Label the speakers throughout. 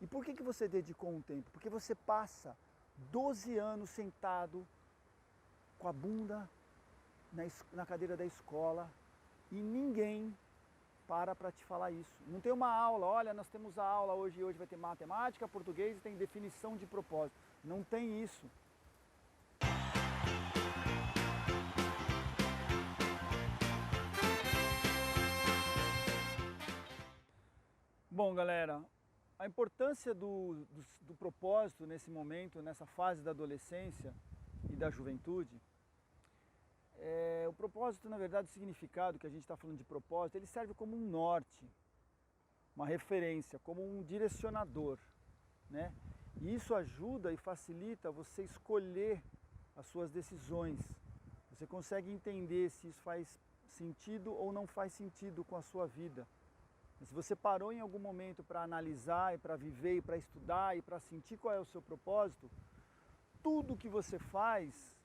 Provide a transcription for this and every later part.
Speaker 1: E por que você dedicou um tempo? Porque você passa 12 anos sentado com a bunda na cadeira da escola e ninguém para te falar isso. Não tem uma aula, olha, nós temos a aula hoje vai ter matemática, português e tem definição de propósito. Não tem isso. Bom, galera, a importância do propósito nesse momento, nessa fase da adolescência e da juventude, o propósito, na verdade, o significado que a gente está falando de propósito, ele serve como um norte, uma referência, como um direcionador, né? E isso ajuda e facilita você escolher as suas decisões. Você consegue entender se isso faz sentido ou não faz sentido com a sua vida. Se você parou em algum momento para analisar, e para viver, e para estudar, e para sentir qual é o seu propósito, tudo que você faz,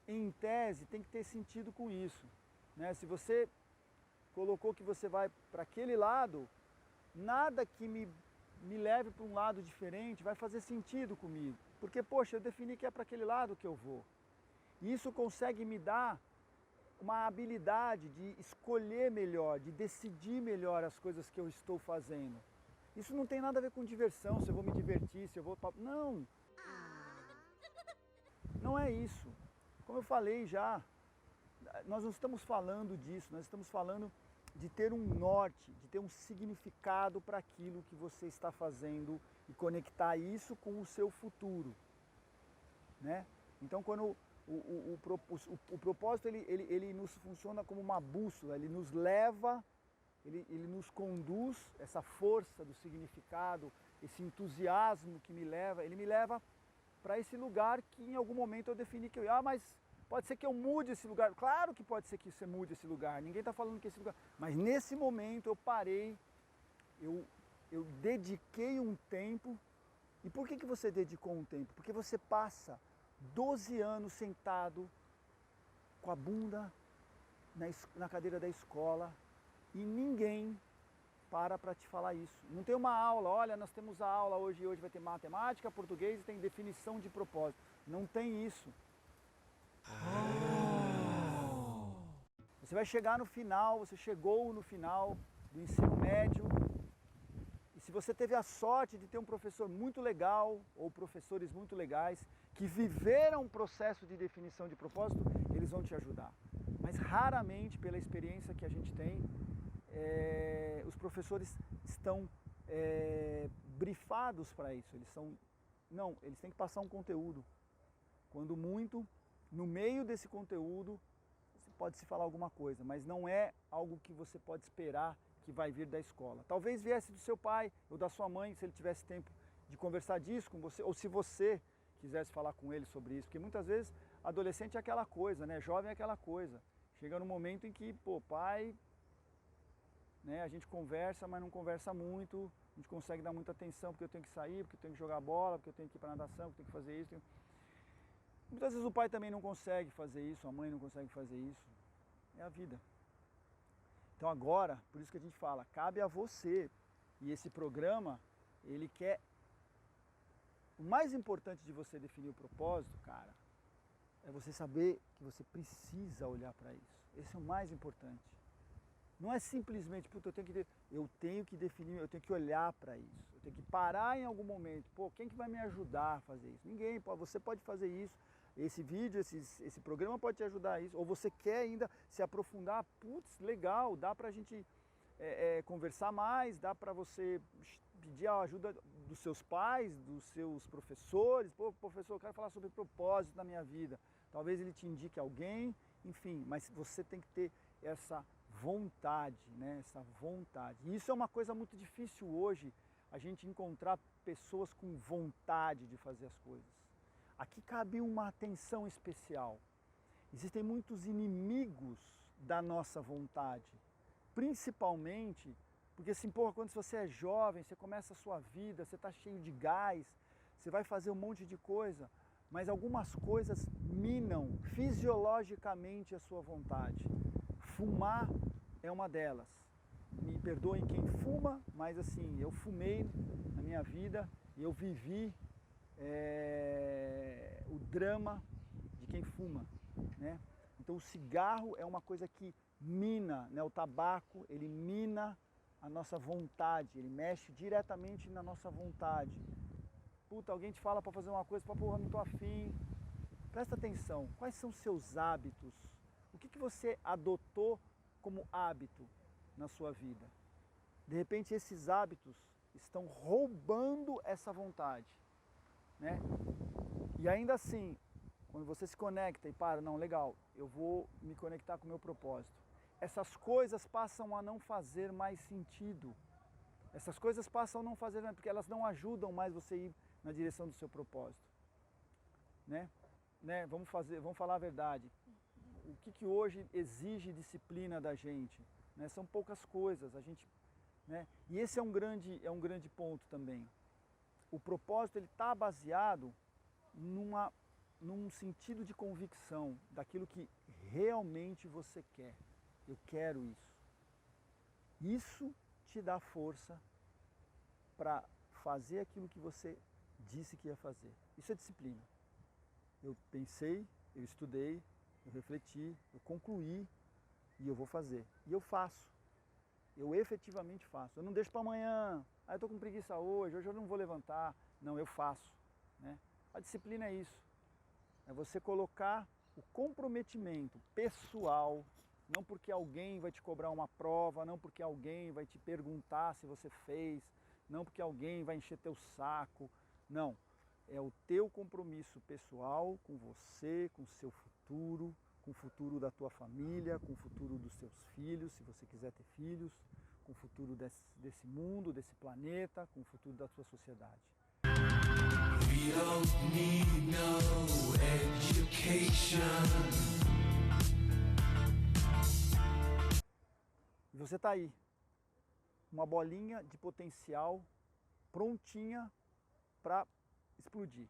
Speaker 1: em tese, tem que ter sentido com isso, né? Se você colocou que você vai para aquele lado, nada que me leve para um lado diferente vai fazer sentido comigo. Porque, poxa, eu defini que é para aquele lado que eu vou. E isso consegue me dar uma habilidade de escolher melhor, de decidir melhor as coisas que eu estou fazendo. Isso não tem nada a ver com diversão, se eu vou me divertir, se eu vou... Não! Não é isso. Como eu falei já, nós não estamos falando disso, nós estamos falando de ter um norte, de ter um significado para aquilo que você está fazendo e conectar isso com o seu futuro, né? Então, quando o propósito ele nos funciona como uma bússola, ele nos leva, ele nos conduz, essa força do significado, esse entusiasmo que me leva, ele me leva para esse lugar que em algum momento eu defini que mas pode ser que eu mude esse lugar. Claro que pode ser que você mude esse lugar, ninguém está falando que esse lugar... Mas nesse momento eu parei, eu dediquei um tempo. E por que você dedicou um tempo? Porque você passa 12 anos sentado com a bunda na cadeira da escola e ninguém para te falar isso. Não tem uma aula, olha, nós temos a aula hoje vai ter matemática, português e tem definição de propósito. Não tem isso. Você vai chegar no final, você chegou no final do ensino médio, e se você teve a sorte de ter um professor muito legal, ou professores muito legais, que viveram um processo de definição de propósito, eles vão te ajudar. Mas raramente, pela experiência que a gente tem, os professores estão brifados para isso. Eles têm que passar um conteúdo. Quando muito, no meio desse conteúdo, pode se falar alguma coisa, mas não é algo que você pode esperar que vai vir da escola. Talvez viesse do seu pai ou da sua mãe, se ele tivesse tempo de conversar disso com você, ou se você quisesse falar com ele sobre isso, porque muitas vezes adolescente é aquela coisa, né? Jovem é aquela coisa. Chega no momento em que, pai, né, a gente conversa, mas não conversa muito, a gente consegue dar muita atenção porque eu tenho que sair, porque eu tenho que jogar bola, porque eu tenho que ir para natação, porque eu tenho que fazer isso. Muitas vezes o pai também não consegue fazer isso, a mãe não consegue fazer isso. É a vida. Então agora, por isso que a gente fala, cabe a você. E esse programa, ele quer... O mais importante de você definir o propósito, cara, é você saber que você precisa olhar para isso. Esse é o mais importante. Não é simplesmente, eu tenho que definir, eu tenho que olhar para isso. Eu tenho que parar em algum momento. Quem que vai me ajudar a fazer isso? Ninguém, você pode fazer isso. Esse vídeo, esse programa pode te ajudar a isso. Ou você quer ainda se aprofundar, legal, dá pra gente conversar mais, dá pra você pedir a ajuda dos seus pais, dos seus professores. Professor, eu quero falar sobre propósito na minha vida. Talvez ele te indique alguém, enfim, mas você tem que ter essa vontade, né? Essa vontade. E isso é uma coisa muito difícil hoje, a gente encontrar pessoas com vontade de fazer as coisas. Aqui cabe uma atenção especial. Existem muitos inimigos da nossa vontade, principalmente porque assim, quando você é jovem, você começa a sua vida, você está cheio de gás, você vai fazer um monte de coisa, mas algumas coisas minam fisiologicamente a sua vontade. Fumar é uma delas. me perdoem quem fuma, mas assim, eu fumei na minha vida e eu vivi o drama de quem fuma, né? Então o cigarro é uma coisa que mina, né? O tabaco, ele mina a nossa vontade, ele mexe diretamente na nossa vontade. Puta, alguém te fala para fazer uma coisa, porra, não tô afim. Presta atenção, quais são os seus hábitos? O que você adotou como hábito na sua vida? De repente esses hábitos estão roubando essa vontade, né? E ainda assim, quando você se conecta e para, não, legal, eu vou me conectar com o meu propósito. Essas coisas passam a não fazer mais sentido. Essas coisas passam a não fazer mais, porque elas não ajudam mais você a ir na direção do seu propósito. Né? Vamos falar a verdade. O que hoje exige disciplina da gente? Né? São poucas coisas. Né? E esse é um grande ponto também. O propósito está baseado num sentido de convicção daquilo que realmente você quer. Eu quero isso. Isso te dá força para fazer aquilo que você disse que ia fazer. Isso é disciplina. Eu pensei, eu estudei, eu refleti, eu concluí e eu vou fazer. E eu faço. Eu efetivamente faço. Eu não deixo para amanhã. Eu estou com preguiça hoje eu não vou levantar. Não, eu faço. Né? A disciplina é isso. É você colocar o comprometimento pessoal, não porque alguém vai te cobrar uma prova, não porque alguém vai te perguntar se você fez, não porque alguém vai encher teu saco. Não. É o teu compromisso pessoal com você, com o seu futuro, com o futuro da tua família, com o futuro dos seus filhos, se você quiser ter filhos, com o futuro desse mundo, desse planeta, com o futuro da tua sociedade. We don't need no education. E você está aí, uma bolinha de potencial prontinha para explodir.